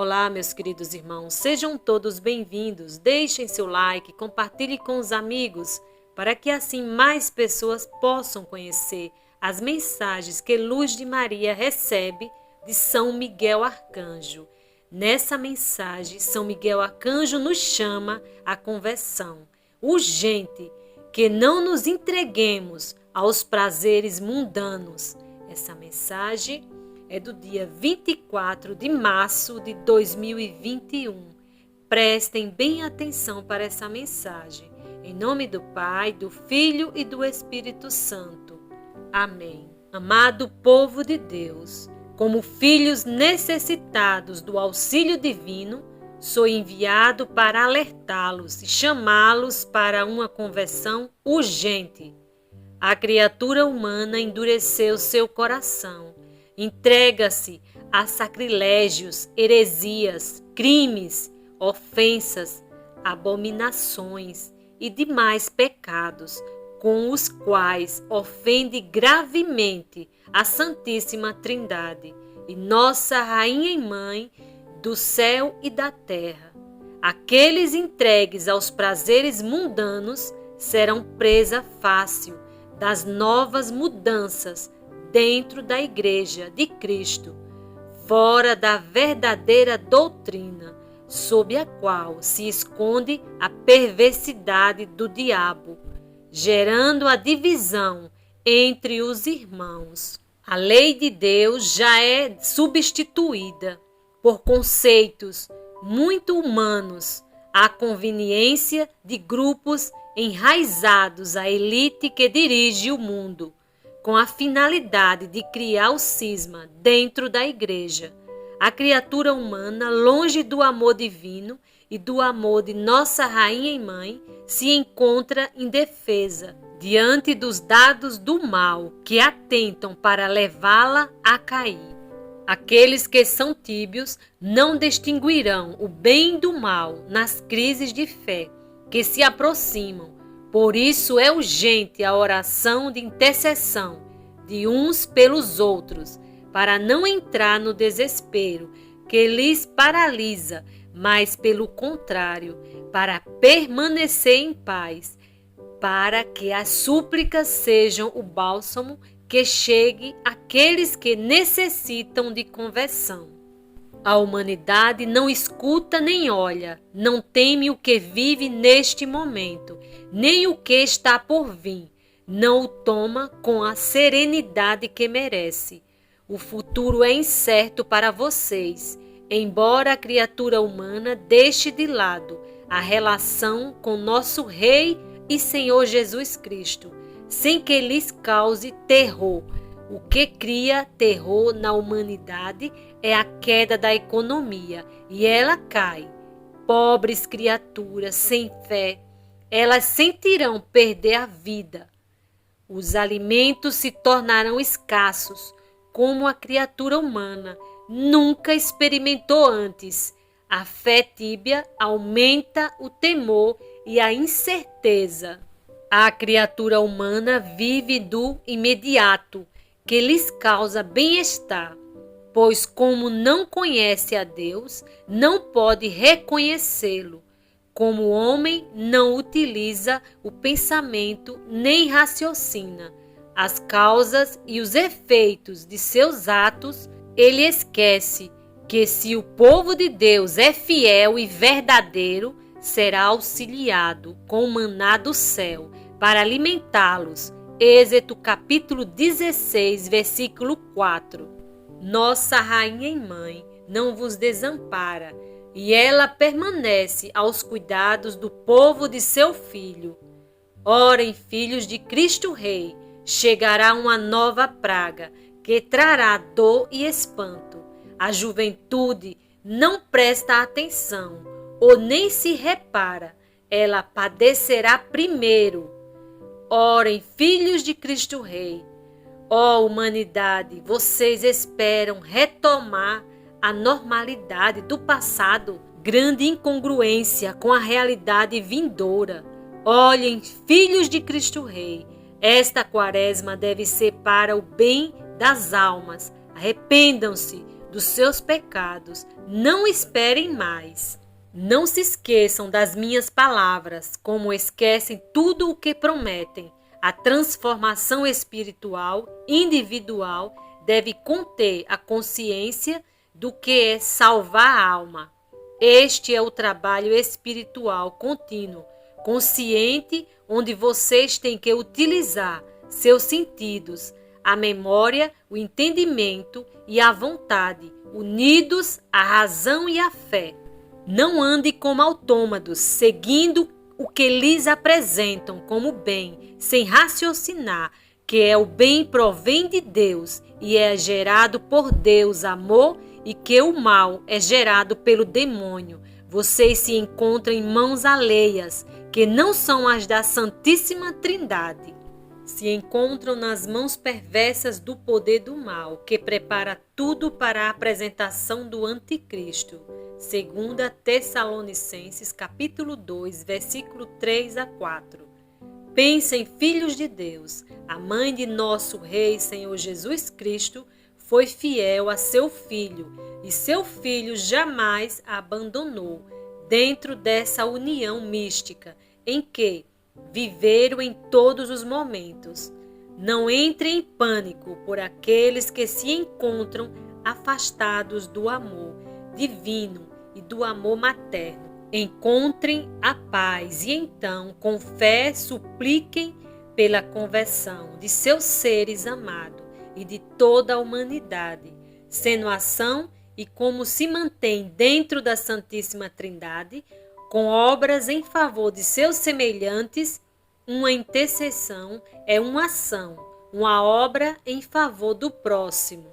Olá, meus queridos irmãos, sejam todos bem-vindos. Deixem seu like, compartilhe com os amigos, para que assim mais pessoas possam conhecer as mensagens que Luz de Maria recebe de São Miguel Arcanjo. Nessa mensagem, São Miguel Arcanjo nos chama à conversão urgente, que não nos entreguemos aos prazeres mundanos. Essa mensagem é do dia 24 de março de 2021. Prestem bem atenção para essa mensagem. Em nome do Pai, do Filho e do Espírito Santo. Amém. Amado povo de Deus, como filhos necessitados do auxílio divino, sou enviado para alertá-los e chamá-los para uma conversão urgente. A criatura humana endureceu seu coração, entrega-se a sacrilégios, heresias, crimes, ofensas, abominações e demais pecados, com os quais ofende gravemente a Santíssima Trindade e Nossa Rainha e Mãe do céu e da terra. Aqueles entregues aos prazeres mundanos serão presa fácil das novas mudanças dentro da Igreja de Cristo, fora da verdadeira doutrina, sob a qual se esconde a perversidade do diabo, gerando a divisão entre os irmãos. A lei de Deus já é substituída por conceitos muito humanos, à conveniência de grupos enraizados à elite que dirige o mundo, com a finalidade de criar o cisma dentro da Igreja. A criatura humana, longe do amor divino e do amor de Nossa Rainha e Mãe, se encontra indefesa diante dos dados do mal que atentam para levá-la a cair. Aqueles que são tíbios não distinguirão o bem do mal nas crises de fé que se aproximam. Por isso é urgente a oração de intercessão de uns pelos outros, para não entrar no desespero que lhes paralisa, mas pelo contrário, para permanecer em paz, para que as súplicas sejam o bálsamo que chegue àqueles que necessitam de conversão. A humanidade não escuta nem olha, não teme o que vive neste momento, nem o que está por vir, não o toma com a serenidade que merece. O futuro é incerto para vocês, embora a criatura humana deixe de lado a relação com nosso Rei e Senhor Jesus Cristo, sem que lhes cause terror. O que cria terror na humanidade é a queda da economia, e ela cai. Pobres criaturas sem fé, elas sentirão perder a vida. Os alimentos se tornarão escassos, como a criatura humana nunca experimentou antes. A fé tíbia aumenta o temor e a incerteza. A criatura humana vive do imediato, que lhes causa bem-estar, pois como não conhece a Deus, não pode reconhecê-lo. Como o homem não utiliza o pensamento nem raciocina as causas e os efeitos de seus atos, ele esquece que se o povo de Deus é fiel e verdadeiro, será auxiliado com o maná do céu para alimentá-los. Êxodo capítulo 16, versículo 4. Nossa Rainha e Mãe não vos desampara, e ela permanece aos cuidados do povo de seu Filho. Orem, filhos de Cristo Rei, chegará uma nova praga, que trará dor e espanto. A juventude não presta atenção, ou nem se repara, ela padecerá primeiro. Orem, filhos de Cristo Rei. Ó humanidade, vocês esperam retomar a normalidade do passado? Grande incongruência com a realidade vindoura. Olhem, filhos de Cristo Rei, esta quaresma deve ser para o bem das almas. Arrependam-se, dos seus pecados. Não esperem mais. Não se esqueçam das minhas palavras, como esquecem tudo o que prometem. A transformação espiritual, individual, deve conter a consciência do que é salvar a alma. Este é o trabalho espiritual contínuo, consciente, onde vocês têm que utilizar seus sentidos, a memória, o entendimento e a vontade, unidos à razão e à fé. Não ande como autômatos, seguindo o que lhes apresentam como bem, sem raciocinar que o bem provém de Deus e é gerado por Deus, amor, e que o mal é gerado pelo demônio. Vocês se encontram em mãos alheias, que não são as da Santíssima Trindade. Se encontram nas mãos perversas do poder do mal, que prepara tudo para a apresentação do Anticristo. 2 Tessalonicenses, capítulo 2, versículo 3 a 4. Pensem, filhos de Deus, a mãe de nosso Rei Senhor Jesus Cristo foi fiel a seu filho, e seu filho jamais a abandonou, dentro dessa união mística em que viveram em todos os momentos. Não entrem em pânico por aqueles que se encontram afastados do amor divino e do amor materno. Encontrem a paz e então, com fé, supliquem pela conversão de seus seres amados e de toda a humanidade, sendo ação e como se mantém dentro da Santíssima Trindade, com obras em favor de seus semelhantes. Uma intercessão é uma ação, uma obra em favor do próximo.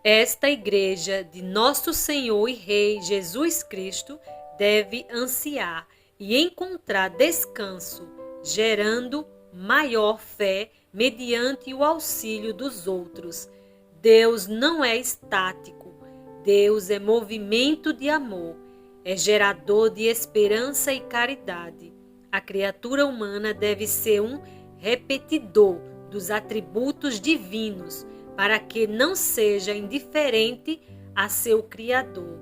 Esta Igreja de Nosso Senhor e Rei Jesus Cristo deve ansiar e encontrar descanso, gerando maior fé mediante o auxílio dos outros. Deus não é estático, Deus é movimento de amor, é gerador de esperança e caridade. A criatura humana deve ser um repetidor dos atributos divinos, para que não seja indiferente a seu Criador.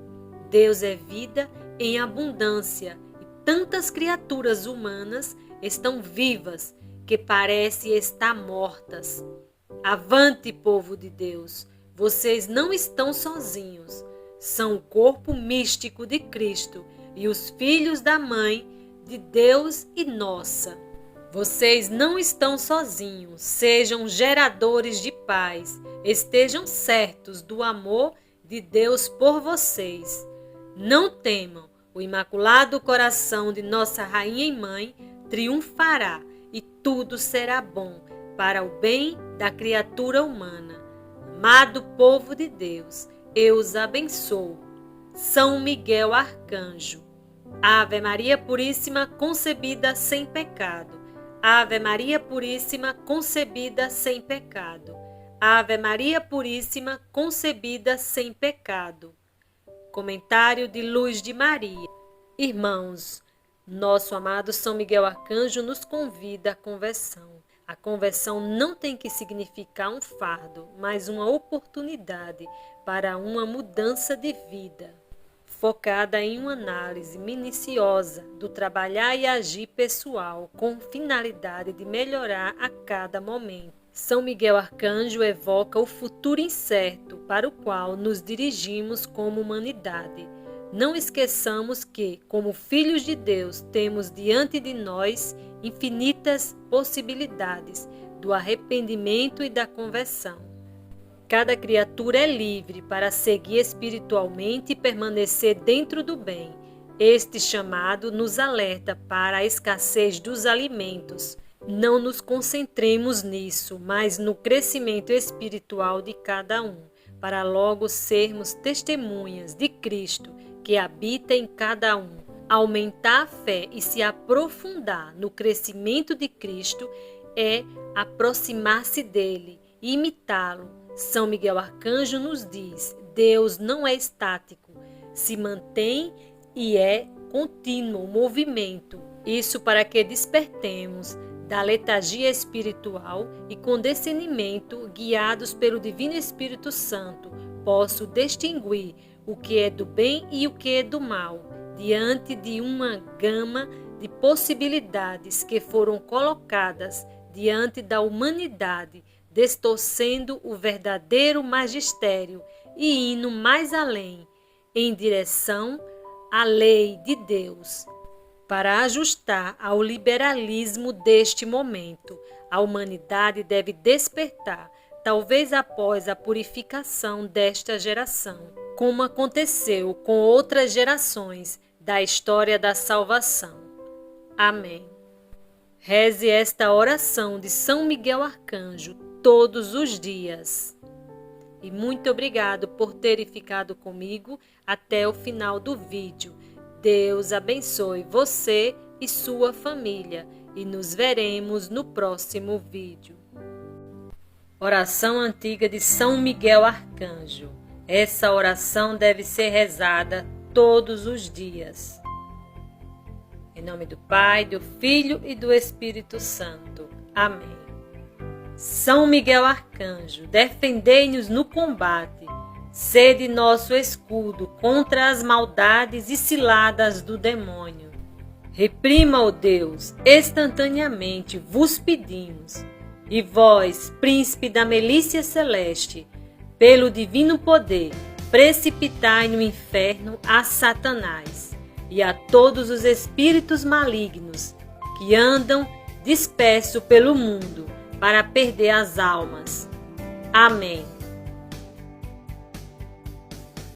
Deus é vida em abundância e tantas criaturas humanas estão vivas que parecem estar mortas. Avante, povo de Deus, vocês não estão sozinhos. São o corpo místico de Cristo e os filhos da Mãe de Deus e nossa. Vocês não estão sozinhos, sejam geradores de paz, estejam certos do amor de Deus por vocês. Não temam, o Imaculado Coração de Nossa Rainha e Mãe triunfará e tudo será bom para o bem da criatura humana. Amado povo de Deus, eu os abençoo. São Miguel Arcanjo. Ave Maria Puríssima, concebida sem pecado. Ave Maria Puríssima, concebida sem pecado. Ave Maria Puríssima, concebida sem pecado. Comentário de Luz de Maria. Irmãos, nosso amado São Miguel Arcanjo nos convida à conversão. A conversão não tem que significar um fardo, mas uma oportunidade para uma mudança de vida, focada em uma análise minuciosa do trabalhar e agir pessoal, com finalidade de melhorar a cada momento. São Miguel Arcanjo evoca o futuro incerto para o qual nos dirigimos como humanidade. Não esqueçamos que, como filhos de Deus, temos diante de nós infinitas possibilidades do arrependimento e da conversão. Cada criatura é livre para seguir espiritualmente e permanecer dentro do bem. Este chamado nos alerta para a escassez dos alimentos. Não nos concentremos nisso, mas no crescimento espiritual de cada um, para logo sermos testemunhas de Cristo que habita em cada um. Aumentar a fé e se aprofundar no crescimento de Cristo é aproximar-se dele e imitá-lo. São Miguel Arcanjo nos diz: Deus não é estático, se mantém e é contínuo movimento. Isso para que despertemos da letargia espiritual e com discernimento, guiados pelo Divino Espírito Santo, posso distinguir o que é do bem e o que é do mal, diante de uma gama de possibilidades que foram colocadas diante da humanidade, distorcendo o verdadeiro magistério e indo mais além, em direção à lei de Deus. Para ajustar ao liberalismo deste momento, a humanidade deve despertar, talvez após a purificação desta geração, como aconteceu com outras gerações da história da salvação. Amém. Reze esta oração de São Miguel Arcanjo todos os dias. E muito obrigado por terem ficado comigo até o final do vídeo. Deus abençoe você e sua família e nos veremos no próximo vídeo. Oração antiga de São Miguel Arcanjo. Essa oração deve ser rezada todos os dias. Em nome do Pai, do Filho e do Espírito Santo. Amém. São Miguel Arcanjo, defendei-nos no combate. Sede nosso escudo contra as maldades e ciladas do demônio. Reprima, ó Deus, instantaneamente vos pedimos. E vós, príncipe da milícia celeste, pelo divino poder, precipitai no inferno a Satanás e a todos os espíritos malignos que andam dispersos pelo mundo para perder as almas. Amém.